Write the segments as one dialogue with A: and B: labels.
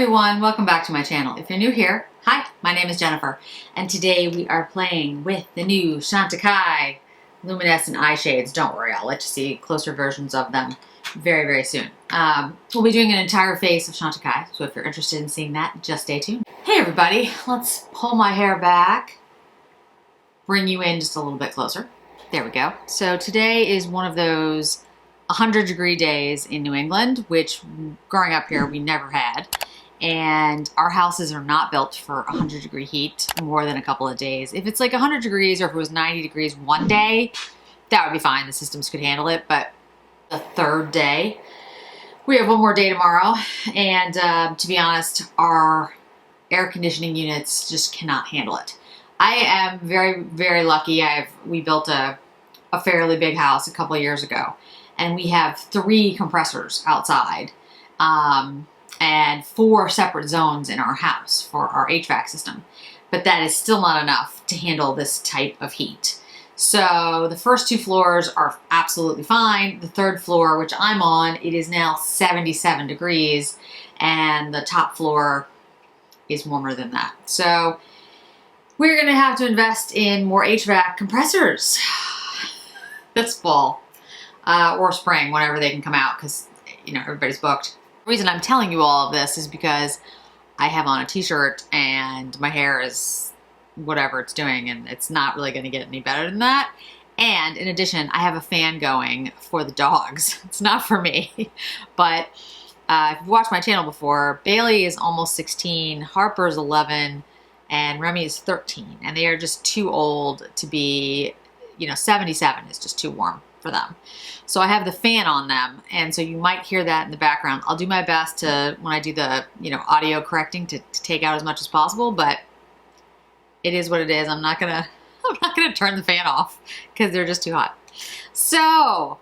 A: everyone, welcome back to my channel. If you're new here, hi, my name is Jennifer, and today we are playing with the new Chantecaille Luminescent eye shades. Don't worry, I'll let you see closer versions of them very, very soon. We'll be doing an entire face of Chantecaille, so if you're interested in seeing that, just stay tuned. Hey everybody, let's pull my hair back, bring you in just a little bit closer. There we go. So today is one of those 100-degree days in New England, which growing up here we never had. And our houses are not built for 100-degree heat more than a couple of days. If it's like 100 degrees or if it was 90 degrees one day, that would be fine. The systems could handle it. But the third day, we have one more day tomorrow. And to be honest, our air conditioning units just cannot handle it. I am very, very lucky. We built a fairly big house a couple of years ago. And we have 3 compressors outside. And 4 separate zones in our house for our HVAC system. But that is still not enough to handle this type of heat. So the first 2 floors are absolutely fine. The 3rd floor, which I'm on, it is now 77 degrees. And the top floor is warmer than that. So we're going to have to invest in more HVAC compressors this fall. Or spring, whenever they can come out, because, you know, everybody's booked. The reason I'm telling you all of this is because I have on a t-shirt and my hair is whatever it's doing and it's not really going to get any better than that. And in addition, I have a fan going for the dogs. It's not for me. But if you've watched my channel before, Bailey is almost 16, Harper's 11, and Remi is 13. And they are just too old to be, 77 is just too warm for them. So I have the fan on them, and so you might hear that in the background. I'll do my best to, when I do the, audio correcting, to take out as much as possible, but it is what it is. I'm not gonna turn the fan off because they're just too hot. So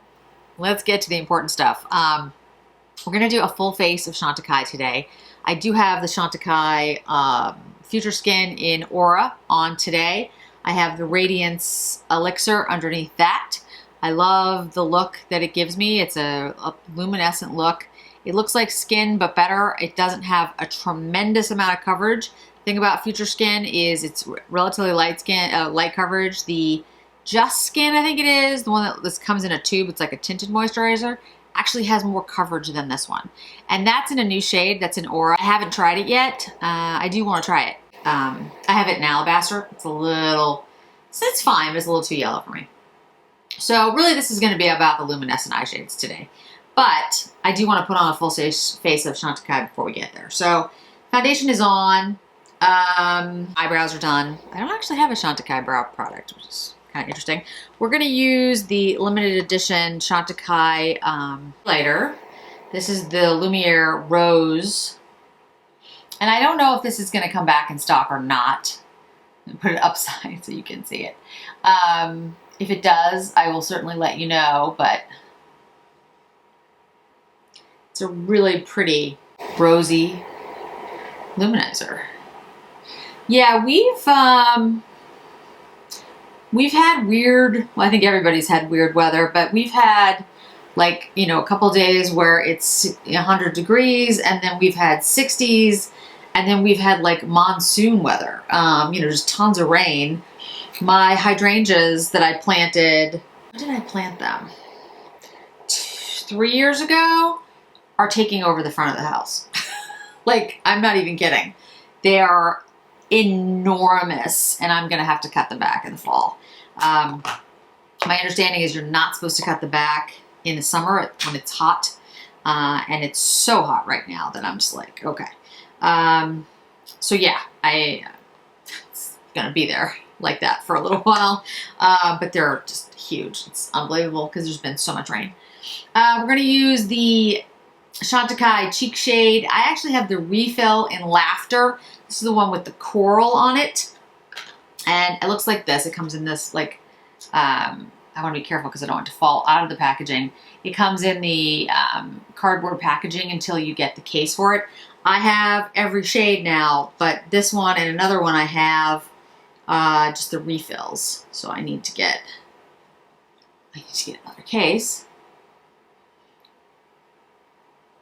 A: let's get to the important stuff. We're gonna do a full face of Chantecaille today. I do have the Chantecaille Future Skin in Aura on today. I have the Radiance Elixir underneath that. I love the look that it gives me. It's a luminescent look. It looks like skin, but better. It doesn't have a tremendous amount of coverage. The thing about Future Skin is it's relatively light coverage. The Just Skin, I think it is, the one that this comes in a tube, it's like a tinted moisturizer, actually has more coverage than this one. And that's in a new shade, that's in Aura. I haven't tried it yet. I do want to try it. I have it in Alabaster. It's fine, but it's a little too yellow for me. So really this is going to be about the luminescent eye shades today. But I do want to put on a full face of Chantecaille before we get there. So foundation is on. Eyebrows are done. I don't actually have a Chantecaille brow product, which is kind of interesting. We're going to use the limited edition Chantecaille highlighter. This is the Lumiere Rose. And I don't know if this is going to come back in stock or not. Put it upside so you can see it. If it does, I will certainly let you know, but it's a really pretty rosy luminizer. Yeah, we've had weird, well, I think everybody's had weird weather, but we've had like, a couple days where it's 100 degrees, and then we've had 60s, and then we've had like monsoon weather, just tons of rain. My hydrangeas that I planted, when did I plant them? 3 years ago, are taking over the front of the house. Like, I'm not even kidding. They are enormous, and I'm going to have to cut them back in the fall. My understanding is you're not supposed to cut the back in the summer when it's hot, and it's so hot right now that I'm just like, okay. So yeah, it's going to be there like that for a little while, but they're just huge. It's unbelievable because there's been so much rain. We're going to use the Chantecaille Cheek Shade. I actually have the refill in Laughter. This is the one with the coral on it, and it looks like this. It comes in this like, I want to be careful because I don't want it to fall out of the packaging. It comes in the cardboard packaging until you get the case for it. I have every shade now, but this one and another one I have just the refills. So I need to get another case.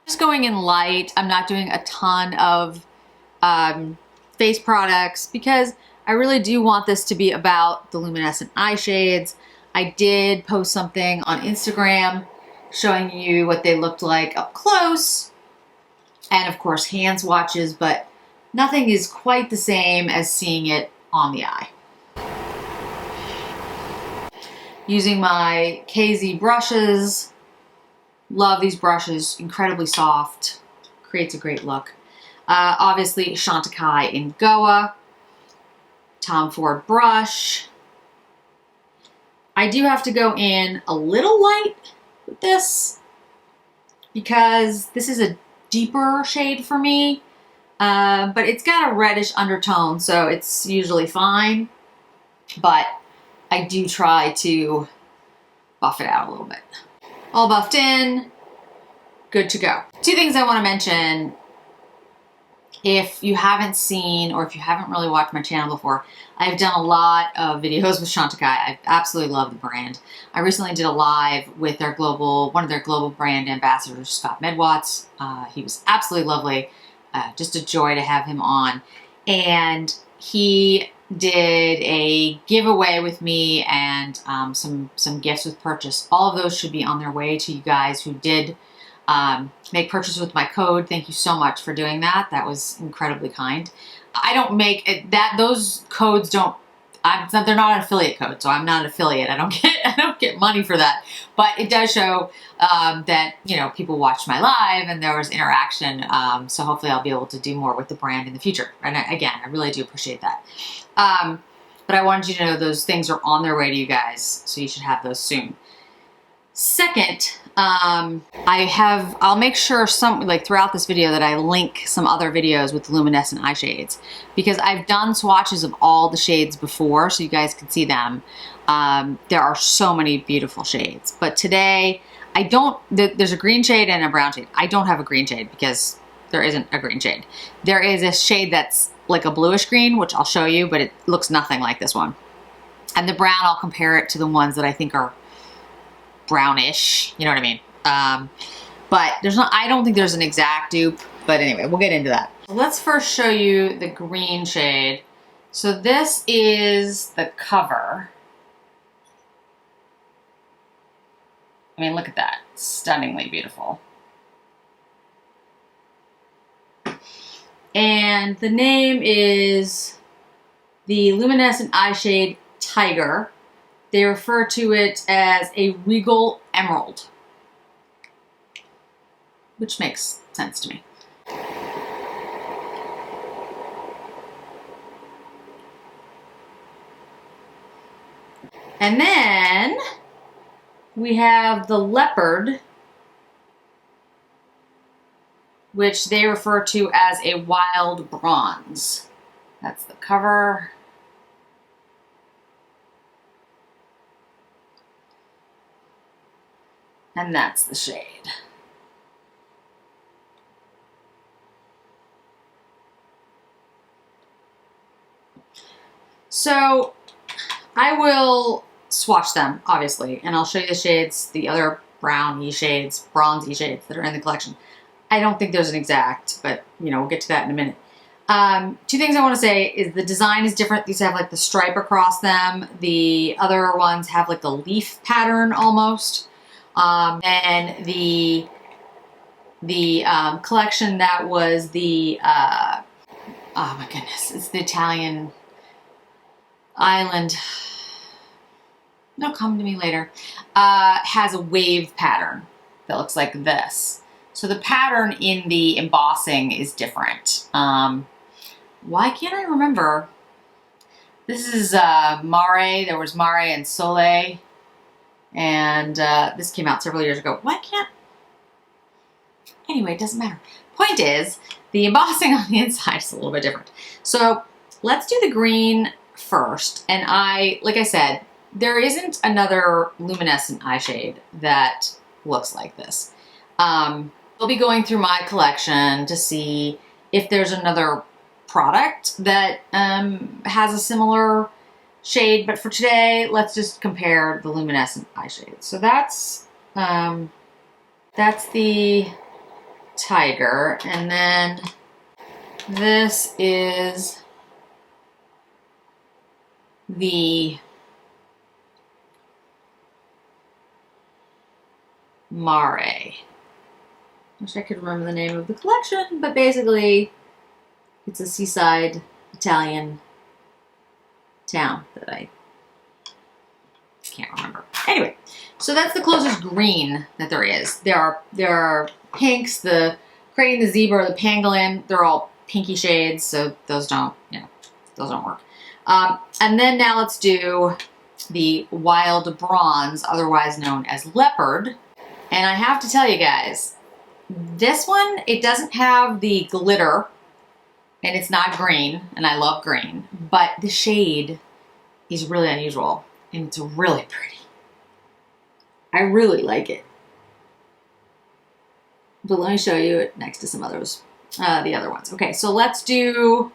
A: Just going in light. I'm not doing a ton of face products because I really do want this to be about the luminescent eye shades. I did post something on Instagram showing you what they looked like up close, and of course hand swatches, but nothing is quite the same as seeing it on the eye. Using my KZ brushes. Love these brushes, incredibly soft, creates a great look. Obviously Chantecaille in Goa, Tom Ford brush. I do have to go in a little light with this because this is a deeper shade for me, but it's got a reddish undertone, so it's usually fine, but I do try to buff it out a little bit. All buffed in, good to go. Two things I want to mention. If you haven't seen or if you haven't really watched my channel before, I've done a lot of videos with Chantecaille. I absolutely love the brand. I recently did a live with their one of their global brand ambassadors, Scott Medwatts. He was absolutely lovely. Just a joy to have him on. And he did a giveaway with me and some gifts with purchase. All of those should be on their way to you guys who did make purchase with my code. Thank you so much for doing that. That was incredibly kind. I don't make it, those codes don't, they're not an affiliate code, so I'm not an affiliate. I don't get money for that, but it does show that, you know, people watched my live and there was interaction. So hopefully I'll be able to do more with the brand in the future. And again, I really do appreciate that. But I wanted you to know those things are on their way to you guys, so you should have those soon. Second, I'll make sure throughout this video that I link some other videos with luminescent eye shades, because I've done swatches of all the shades before, so you guys can see them. There are so many beautiful shades, but today there's a green shade and a brown shade. I don't have a green shade because there isn't a green shade. There is a shade that's like a bluish green, which I'll show you, but it looks nothing like this one. And the brown, I'll compare it to the ones that I think are brownish, you know what I mean? But I don't think there's an exact dupe, but anyway, we'll get into that. Let's first show you the green shade. So this is the cover. I mean, look at that, stunningly beautiful. And the name is the Luminescent Eye Shade Tiger. They refer to it as a regal emerald, which makes sense to me. And then we have the Leopard, which they refer to as a wild bronze. That's the cover. And that's the shade. So I will swatch them, obviously, and I'll show you the shades, the other browny shades, bronzy shades that are in the collection. I don't think there's an exact, but you know, we'll get to that in a minute. Two things I want to say is the design is different. These have like the stripe across them. The other ones have like the leaf pattern almost. And the collection that was the, oh my goodness, it's the Italian island. It'll come to me later. Has a wave pattern that looks like this. So the pattern in the embossing is different. Why can't I remember? This is Mare. There was Mare and Soleil. And this came out several years ago. Why can't... Anyway, it doesn't matter. Point is, the embossing on the inside is a little bit different. So let's do the green first. And like I said, there isn't another luminescent eye shade that looks like this. I'll be going through my collection to see if there's another product that has a similar shade, but for today, let's just compare the luminescent eye shades. So that's the Tiger, and then this is the Mare. Wish I could remember the name of the collection, but basically it's a seaside Italian town that I can't remember. Anyway, so that's the closest green that there is. There are pinks, the crane, the zebra, the pangolin, they're all pinky shades, so those don't, those don't work. And then now let's do the wild bronze, otherwise known as leopard. And I have to tell you guys, this one, it doesn't have the glitter, and it's not green, and I love green, but the shade is really unusual, and it's really pretty. I really like it. But let me show you it next to some others, the other ones. Okay, so let's do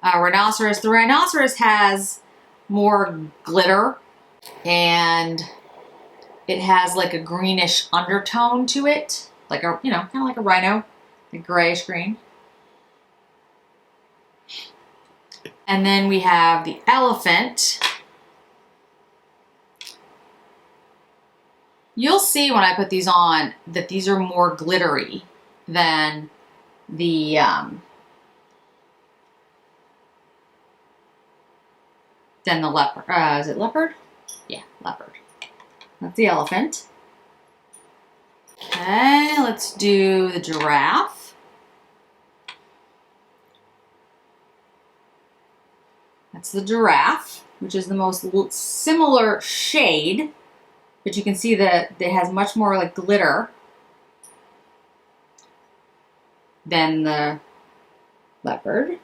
A: rhinoceros. The rhinoceros has more glitter, and it has like a greenish undertone to it, like a, kind of like a rhino, a grayish green. And then we have the elephant. You'll see when I put these on that these are more glittery than the leopard. Is it leopard? Yeah, leopard. That's the elephant. Okay, let's do the giraffe. That's the giraffe, which is the most similar shade, but you can see that it has much more like glitter than the leopard.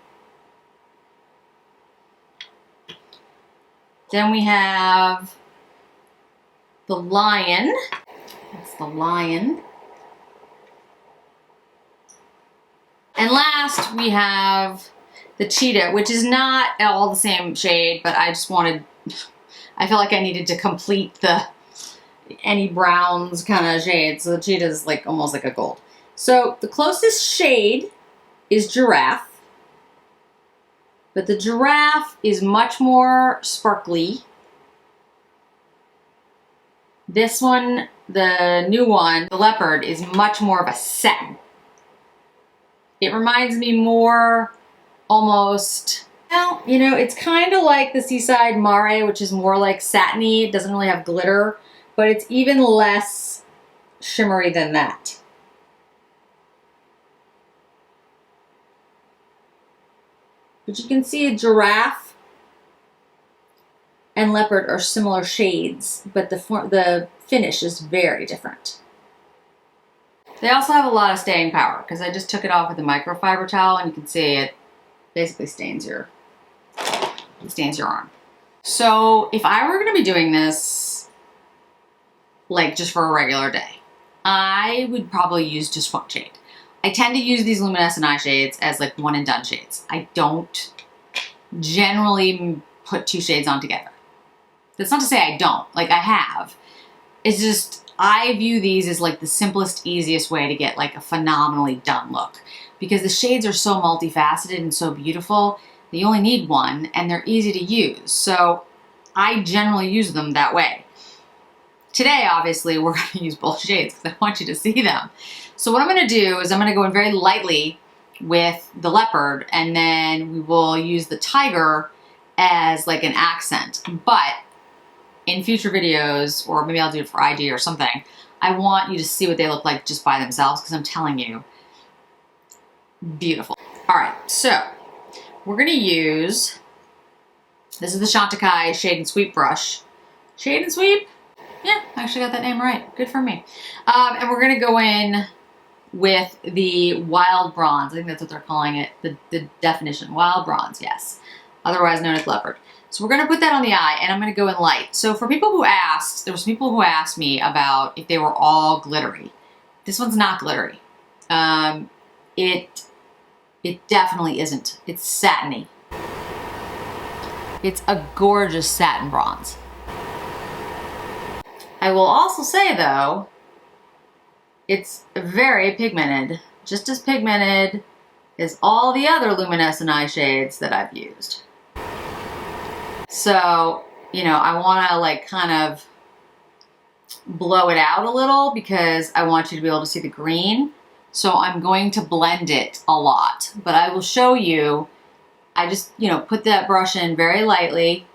A: Then we have the lion. That's the lion. And last we have the cheetah, which is not at all the same shade, but I just wanted, I felt like I needed to complete any browns kind of shade. So the cheetah is like almost like a gold. So the closest shade is giraffe, but the giraffe is much more sparkly. This one, the new one, the leopard, is much more of a satin. It reminds me more almost, well, it's kind of like the Seaside Mare, which is more like satiny. It doesn't really have glitter, but it's even less shimmery than that. But you can see a giraffe and leopard are similar shades, but the finish is very different. They also have a lot of staying power because I just took it off with a microfiber towel, and you can see it basically stains your arm. So if I were going to be doing this like just for a regular day, I would probably use just one shade. I tend to use these luminescent eye shades as like one and done shades. I don't generally put two shades on together. That's not to say I don't, like I have. It's just, I view these as like the simplest, easiest way to get like a phenomenally done look, because the shades are so multifaceted and so beautiful that you only need one and they're easy to use. So I generally use them that way. Today, obviously, we're going to use both shades because I want you to see them. So what I'm going to do is I'm going to go in very lightly with the leopard, and then we will use the tiger as like an accent. But in future videos, or maybe I'll do it for IG or something, I want you to see what they look like just by themselves, because I'm telling you, beautiful. All right, so we're going to use, this is the Chantecaille Shade and Sweep brush. Shade and Sweep? Yeah, I actually got that name right. Good for me. And we're going to go in with the wild bronze. I think that's what they're calling it. The definition, wild bronze, yes. Otherwise known as leopard. So we're going to put that on the eye, and I'm going to go in light. So for people who asked, there was people who asked me about if they were all glittery. This one's not glittery. It definitely isn't. It's satiny. It's a gorgeous satin bronze. I will also say though, it's very pigmented, just as pigmented as all the other luminescent eye shades that I've used. So, you know, I want to like kind of blow it out a little because I want you to be able to see the green. So I'm going to blend it a lot, but I will show you. I just, you know, put that brush in very lightly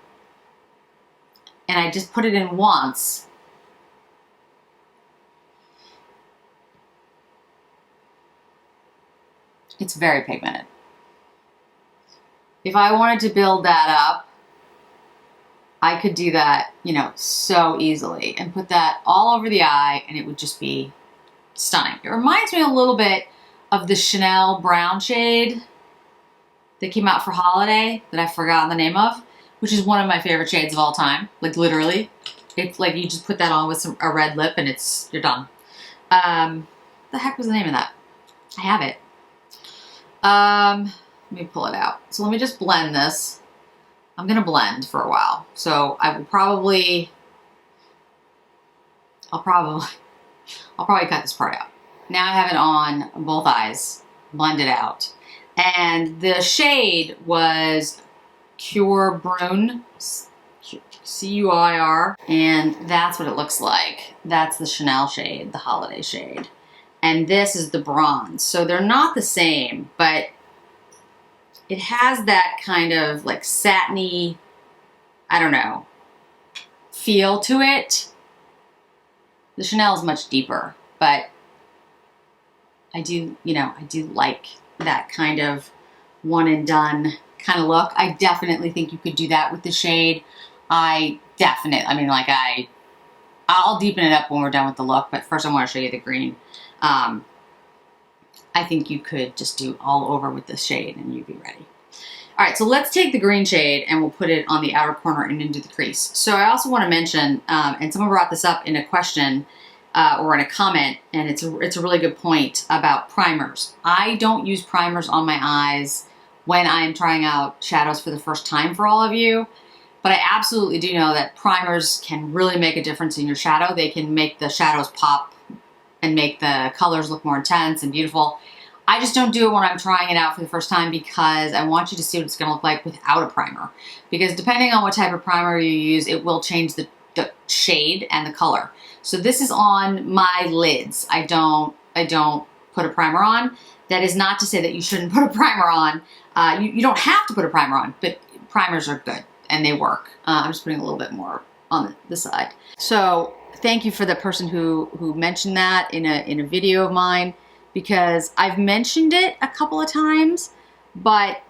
A: and I just put it in once. It's very pigmented. If I wanted to build that up, I could do that, you know, so easily and put that all over the eye and it would just be stunning. It reminds me a little bit of the Chanel brown shade that came out for holiday that I've forgotten the name of, which is one of my favorite shades of all time. Like literally, it's like you just put that on with a red lip and you're done. The heck was the name of that? I have it. Let me pull it out. So let me just blend this. I'm gonna blend for a while. So I will probably, I'll probably cut this part out. Now I have it on both eyes, blend it out. And the shade was Cure Brune, C-U-I-R, and that's what it looks like. That's the Chanel shade, the holiday shade. And this is the bronze. So they're not the same, but it has that kind of like satiny, I don't know, feel to it. The Chanel is much deeper, but I do, you know, I do like that kind of one and done kind of look. I definitely think you could do that with the shade. I'll deepen it up when we're done with the look, but first I want to show you the green. I think you could just do all over with this shade and you'd be ready. All right, so let's take the green shade and we'll put it on the outer corner and into the crease. So I also want to mention, and someone brought this up in a question or in a comment, and it's a really good point about primers. I don't use primers on my eyes when I'm trying out shadows for the first time for all of you, but I absolutely do know that primers can really make a difference in your shadow. They can make the shadows pop and make the colors look more intense and beautiful. I just don't do it when I'm trying it out for the first time because I want you to see what it's gonna look like without a primer. Because depending on what type of primer you use, it will change the shade and the color. So this is on my lids. I don't put a primer on. That is not to say that you shouldn't put a primer on. You don't have to put a primer on, but primers are good and they work. I'm just putting a little bit more on the side. So thank you for the person who mentioned that in a video of mine, because I've mentioned it a couple of times, but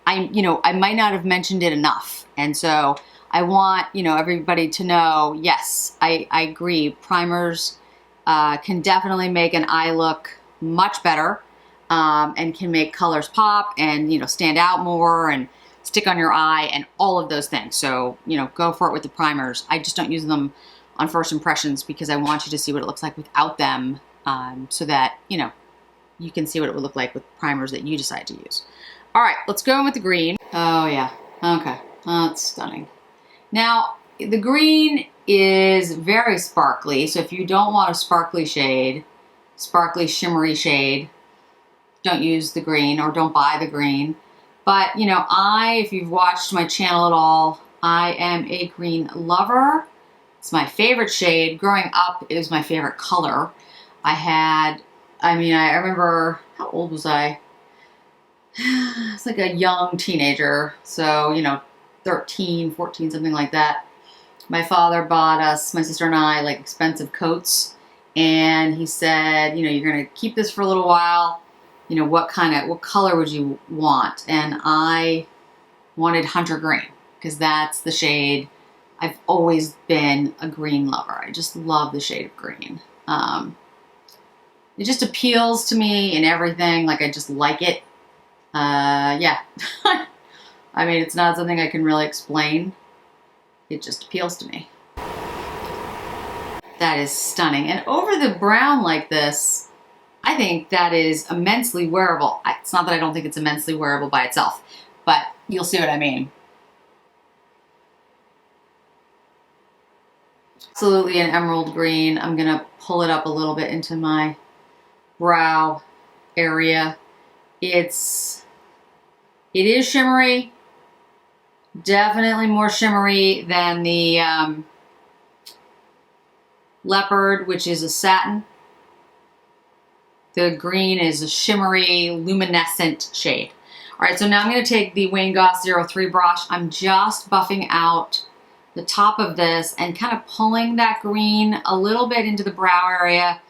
A: I might not have mentioned it enough. And so I want, everybody to know, yes, I agree. Primers can definitely make an eye look much better and can make colors pop and, stand out more and stick on your eye and all of those things. So, go for it with the primers. I just don't use them on first impressions because I want you to see what it looks like without them so that, you can see what it would look like with primers that you decide to use. All right, let's go in with the green. Oh yeah, okay, that's stunning. Now, the green is very sparkly, so if you don't want a sparkly shade, sparkly shimmery shade, don't use the green or don't buy the green. But, if you've watched my channel at all, I am a green lover. It's my favorite shade. Growing up, it was my favorite color. I remember, how old was I? It's like a young teenager. So, 13, 14, something like that. My father bought us, my sister and I, like expensive coats. And he said, you're going to keep this for a little while. What color would you want? And I wanted hunter green because that's the shade. I've always been a green lover. I just love the shade of green. It just appeals to me in everything. Like, I just like it. Yeah. It's not something I can really explain. It just appeals to me. That is stunning. And over the brown like this, I think that is immensely wearable. It's not that I don't think it's immensely wearable by itself, but you'll see what I mean. Absolutely an emerald green. I'm gonna pull it up a little bit into my brow area. It is shimmery, definitely more shimmery than the Leopard, which is a satin. The green is a shimmery, luminescent shade. All right, so now I'm gonna take the Wayne Goss 03 brush. I'm just buffing out the top of this and kind of pulling that green a little bit into the brow area,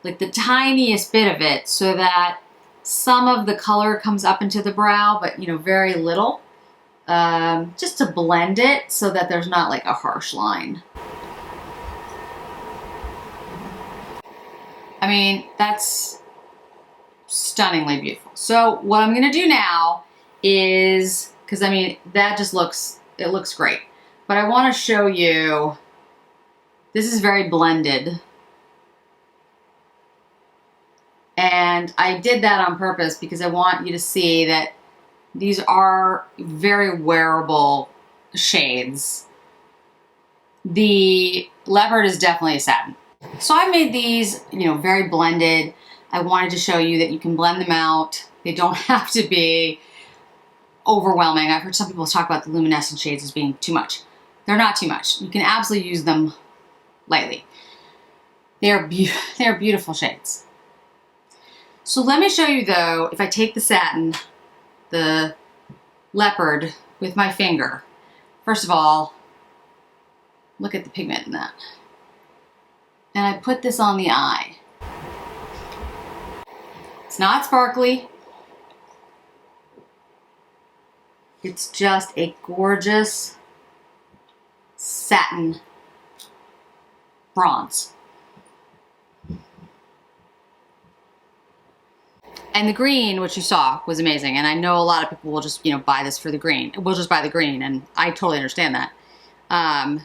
A: like the tiniest bit of it, so that some of the color comes up into the brow, but very little, just to blend it so that there's not like a harsh line. I mean, that's stunningly beautiful. So what I'm gonna do now is, because I mean, that just looks great, but I wanna show you, this is very blended. And I did that on purpose because I want you to see that these are very wearable shades. The Leopard is definitely a satin. So I made these, very blended. I wanted to show you that you can blend them out. They don't have to be overwhelming. I've heard some people talk about the luminescent shades as being too much. They're not too much. You can absolutely use them lightly. They're beautiful shades. So let me show you though, if I take the satin, the Leopard, with my finger, first of all, look at the pigment in that. And I put this on the eye. It's not sparkly. It's just a gorgeous satin bronze. And the green, which you saw, was amazing. And I know a lot of people will just, buy this for the green. We'll just buy the green, and I totally understand that. I'm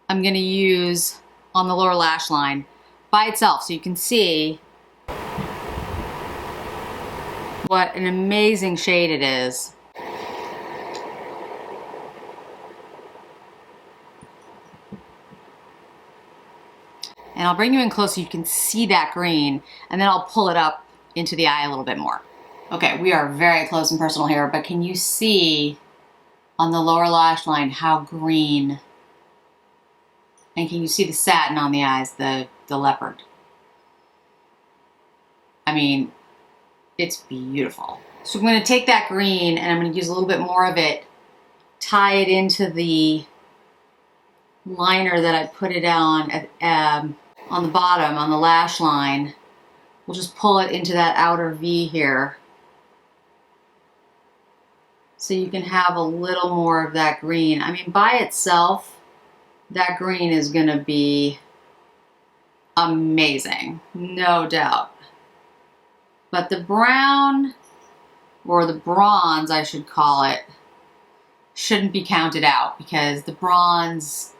A: gonna use on the lower lash line by itself, so you can see what an amazing shade it is. And I'll bring you in close so you can see that green, and then I'll pull it up into the eye a little bit more. Okay, we are very close and personal here, but can you see on the lower lash line how green? And can you see the satin on the eyes, the Leopard? I mean, it's beautiful. So I'm gonna take that green and I'm gonna use a little bit more of it, tie it into the liner that I put it on the bottom, on the lash line. We'll just pull it into that outer V here. So you can have a little more of that green. I mean, by itself, that green is gonna be amazing, no doubt. But the brown, or the bronze I should call it, shouldn't be counted out because the bronze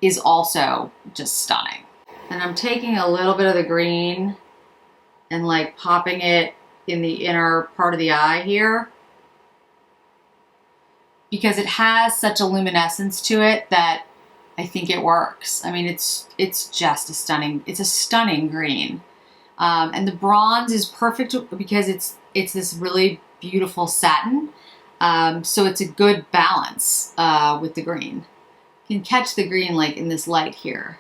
A: is also just stunning. And I'm taking a little bit of the green and like popping it in the inner part of the eye here, because it has such a luminescence to it that I think it works. I mean, it's just a stunning green. And the bronze is perfect because it's this really beautiful satin. So it's a good balance with the green. You can catch the green like in this light here.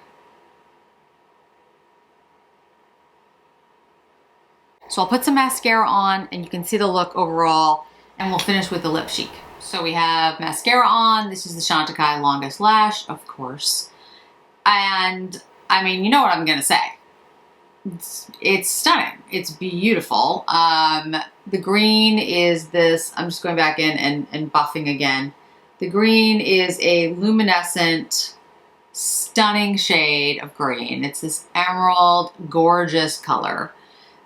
A: So I'll put some mascara on and you can see the look overall, and we'll finish with the lip chic. So we have mascara on. This is the Chantecaille Longest Lash, of course. And I mean, you know what I'm gonna say. It's stunning. It's beautiful. The green is this, I'm just going back in and buffing again. The green is a luminescent, stunning shade of green. It's this emerald, gorgeous color.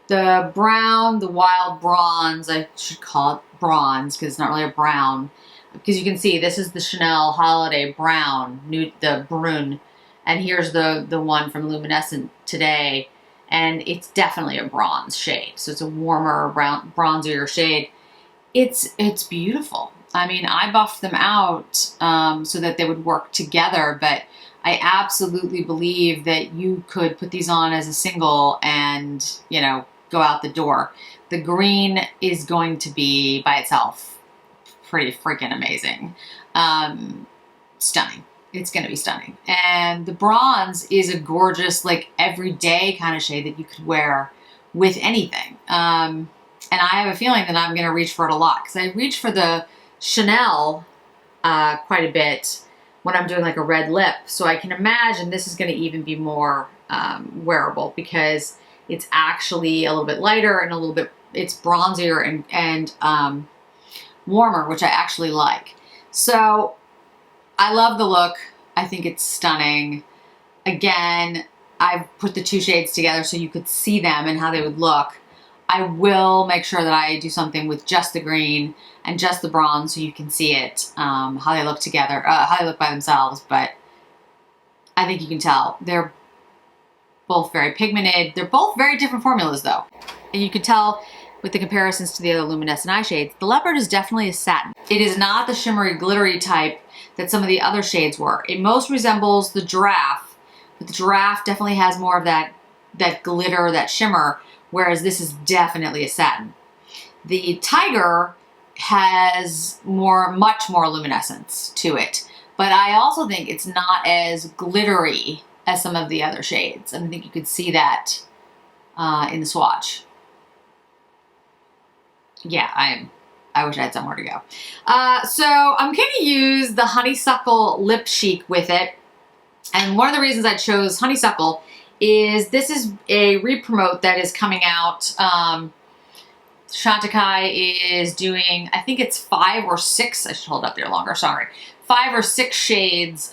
A: The brown, the wild bronze, I should call it bronze because it's not really a brown. Because you can see this is the Chanel Holiday Brown, the Brune. And here's the one from Luminescent today. And it's definitely a bronze shade. So it's a warmer, bronzier shade. It's beautiful. I mean, I buffed them out so that they would work together, but I absolutely believe that you could put these on as a single and, go out the door. The green is going to be by itself pretty freaking amazing. Stunning. It's going to be stunning. And the bronze is a gorgeous, like everyday kind of shade that you could wear with anything. And I have a feeling that I'm going to reach for it a lot because I reach for the Chanel quite a bit when I'm doing like a red lip. So I can imagine this is going to even be more wearable because it's actually a little bit lighter and a little bit, it's bronzier and warmer, which I actually like. So I love the look. I think it's stunning. Again, I've put the two shades together so you could see them and how they would look. I will make sure that I do something with just the green and just the bronze so you can see it, how they look together, how they look by themselves. But I think you can tell they're both very pigmented. They're both very different formulas though. And you can tell with the comparisons to the other luminescent eye shades, the Leopard is definitely a satin. It is not the shimmery, glittery type that some of the other shades were. It most resembles the Giraffe, but the Giraffe definitely has more of that glitter, that shimmer, whereas this is definitely a satin. The Tiger has much more luminescence to it, but I also think it's not as glittery as some of the other shades. And I think you could see that in the swatch. Yeah, I wish I had somewhere to go. So I'm going to use the Honeysuckle Lip Chic with it. And one of the reasons I chose Honeysuckle is this is a re-promote that is coming out. Chantecaille is doing, I think it's 5 or 6, I should hold up there longer, sorry. 5 or 6 shades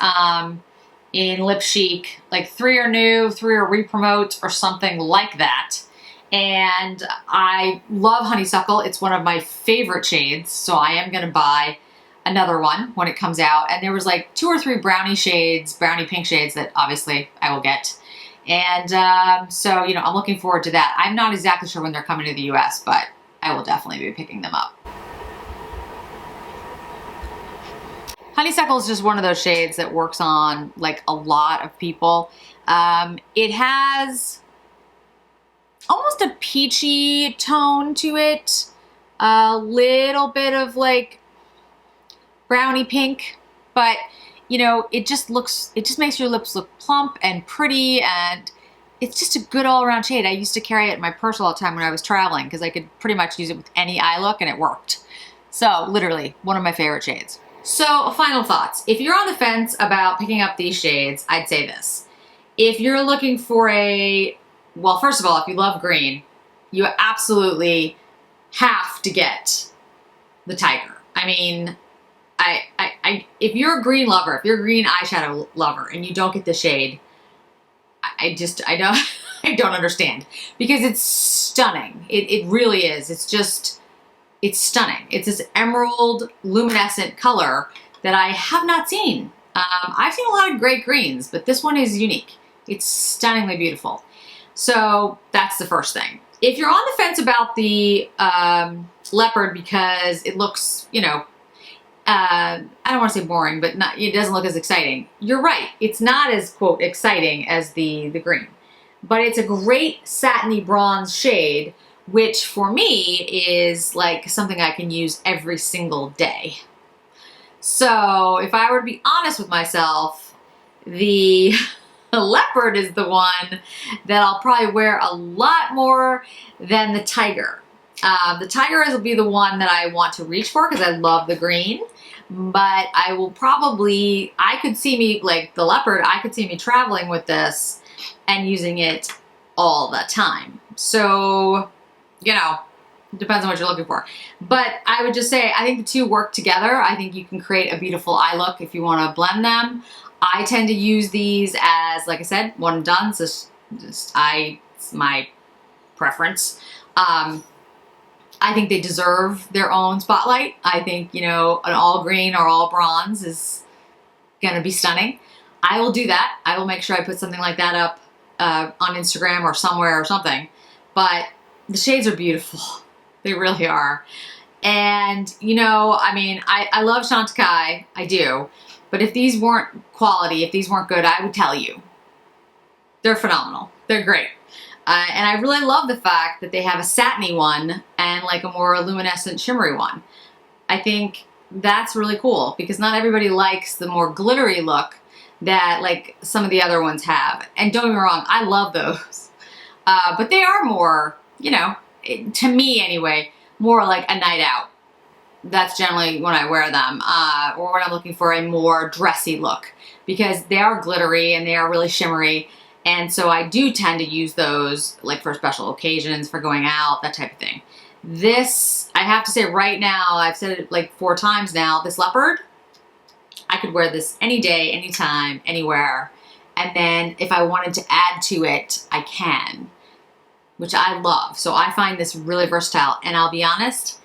A: in Lip Chic. Like 3 are new, 3 are re-promote or something like that. And I love Honeysuckle. It's one of my favorite shades, so I am going to buy another one when it comes out. And there was like 2 or 3 brownie pink shades that obviously I will get. And so, you know, I'm looking forward to that. I'm not exactly sure when they're coming to the US, but I will definitely be picking them up. Honeysuckle is just one of those shades that works on like a lot of people. It has almost a peachy tone to it, a little bit of like brownie pink, but you know, it just makes your lips look plump and pretty, and it's just a good all-around shade. I used to carry it in my purse all the time when I was traveling because I could pretty much use it with any eye look and it worked. So literally one of my favorite shades. So final thoughts. If you're on the fence about picking up these shades, I'd say this. If you're looking for well, first of all, if you love green, you absolutely have to get the Tiger. I mean, if you're a green lover, if you're a green eyeshadow lover and you don't get the shade, I don't understand because it's stunning. It really is. It's stunning. It's this emerald luminescent color that I have not seen. I've seen a lot of great greens, but this one is unique. It's stunningly beautiful. So that's the first thing. If you're on the fence about the Leopard because it looks, you know, I don't want to say boring, but it doesn't look as exciting. You're right. It's not as, quote, exciting as the green. But it's a great satiny bronze shade, which for me is like something I can use every single day. So if I were to be honest with myself, the Leopard is the one that I'll probably wear a lot more than the Tiger. The Tiger will be the one that I want to reach for because I love the green, but I could see me, like the Leopard, I could see me traveling with this and using it all the time. So, you know, it depends on what you're looking for. But I would just say, I think the two work together. I think you can create a beautiful eye look if you want to blend them. I tend to use these as, like I said, one and done. So it's my preference. I think they deserve their own spotlight. I think, you know, an all green or all bronze is gonna be stunning. I will do that. I will make sure I put something like that up on Instagram or somewhere or something. But the shades are beautiful. They really are. And, you know, I mean, I love Chantecaille. I do. But if these weren't quality, if these weren't good, I would tell you. They're phenomenal. They're great. And I really love the fact that they have a satiny one and like a more luminescent shimmery one. I think that's really cool because not everybody likes the more glittery look that like some of the other ones have. And don't get me wrong, I love those. But they are more, you know, to me anyway, more like a night out. That's generally when I wear them, or when I'm looking for a more dressy look, because they are glittery and they are really shimmery. And so I do tend to use those like for special occasions, for going out, that type of thing. This, I have to say right now, I've said it like 4 times now, this Leopard, I could wear this any day, anytime, anywhere. And then if I wanted to add to it, I can, which I love. So I find this really versatile. And I'll be honest,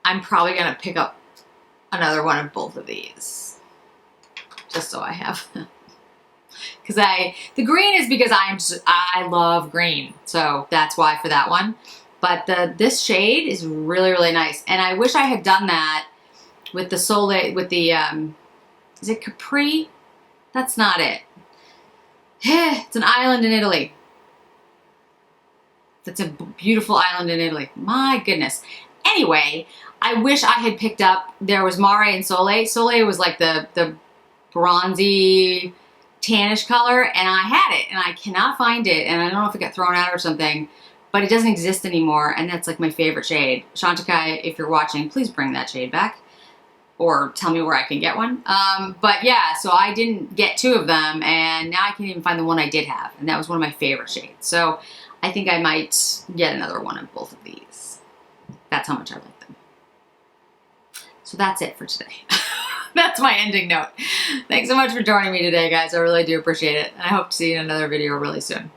A: I'm probably gonna pick up another one of both of these, just so I have. Because the green is because I love green, so that's why for that one. But this shade is really, really nice, and I wish I had done that with the Soleil, with the is it Capri? That's not it. It's an island in Italy. That's a beautiful island in Italy. My goodness. Anyway, I wish I had picked up. There was Mare and Soleil. Soleil was like the bronzy, tannish color, and I had it, and I cannot find it, and I don't know if it got thrown out or something, but it doesn't exist anymore, and that's like my favorite shade. Chantecaille, if you're watching, please bring that shade back, or tell me where I can get one. But yeah, so I didn't get 2 of them, and now I can't even find the one I did have, and that was one of my favorite shades. So I think I might get another one of both of these. That's how much I like them. So that's it for today. That's my ending note. Thanks so much for joining me today, guys. I really do appreciate it. And I hope to see you in another video really soon.